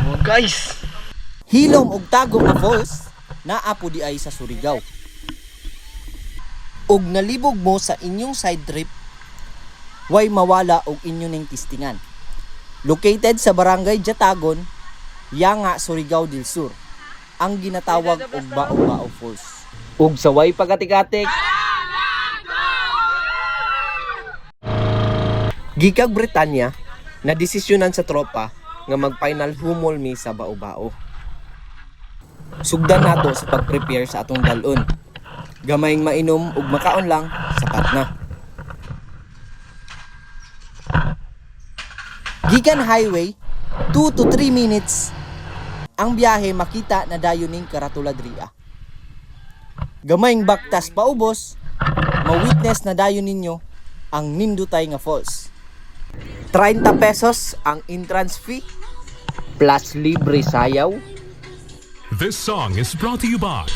Oh, guys. Hilom og tagong nga falls naa po di ay sa Surigao. Og nalibog mo sa inyong side trip, way mawala og inyo ning tistingan. Located sa Barangay Jatagon, Yanga, Surigao del Sur, ang ginatawag og Bao-Bao Falls. Ug sa way pagatik-atik, gikag Britanya na desisyonan sa tropa nga mag-final humol mi sa Bao-Bao. Sugdan nato sa pag-prepare sa atong dalon. Gamayng mainom ug makaon lang, sapat na. Gikan highway, 2 to 3 minutes ang biyahe makita na dayon ning Karatula dria. Gamayng baktas paubos, ma-witness na dayon ninyo ang nindutay nga falls. 30 pesos ang entrance fee plus libre sayaw. This song is brought to you by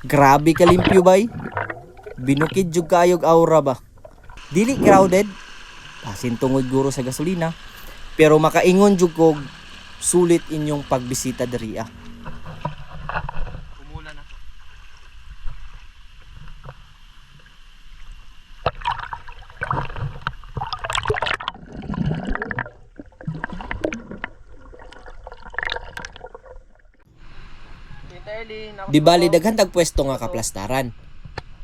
Grabe kalimpyo bay. Binukid jud kaayog aura ba. Dili crowded, pasin tungod guro sa gasolina, pero makaingon jud kog sulit inyong pagbisita diri ah. Umulan na. Di bali daghan tag pwesto nga kaplastaran.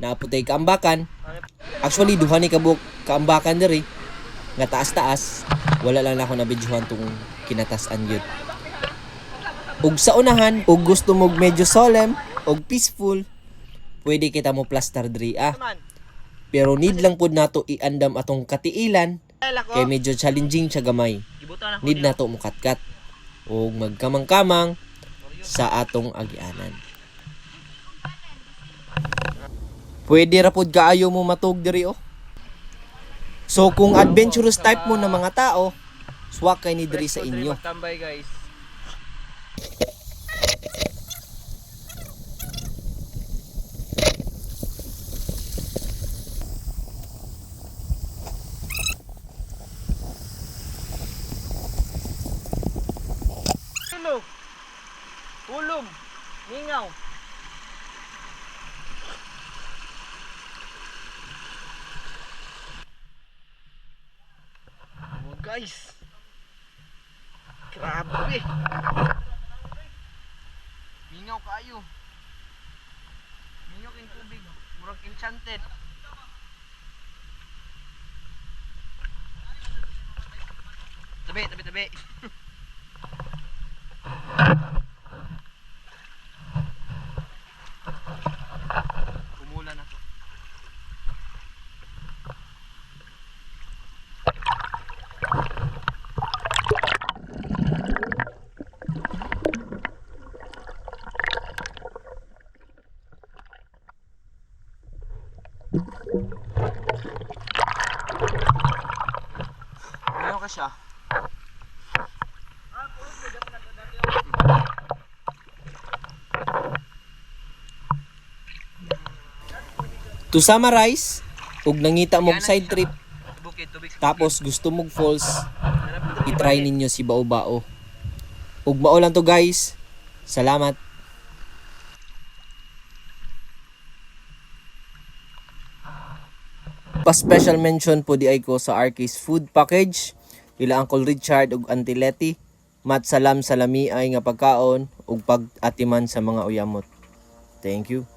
Naaputay kaambakan. Actually duha ni kabuk kaambakan diri nga taas-taas. Wala lang ako nabidyohan tong kinatasan gyud. Ug sa unahan, ug gusto mog medyo solemn ug peaceful, pwede kita mo plaster diri ah. Pero need lang pud nato iandam atong katiilan kay medyo challenging siya gamay. Need nato mo katkat ug magkamang-kamang sa atong agianan. Pwede ra pud kaayo mo matug diri oh. So kung adventurous type mo na mga tao, swak kay ni diri sa inyo. Tambay guys. Ulong, ningaw. Oh guys. Grabe. Ningaw kayo. Ningaw king tubig, murag enchanted. Tabi. Umulan na to. Ano ka siya? To summarize, ug nangita mog side trip, tapos gusto mog falls, i-try ninyo si Bao-Bao. Ug mao lang to guys. Salamat. Pa-special mention po di ay ko sa Arcade Food Package, ila Uncle Richard ug Auntie Letty. Mat salam salami ay nga pagkaon ug pag-atiman sa mga uyamot. Thank you.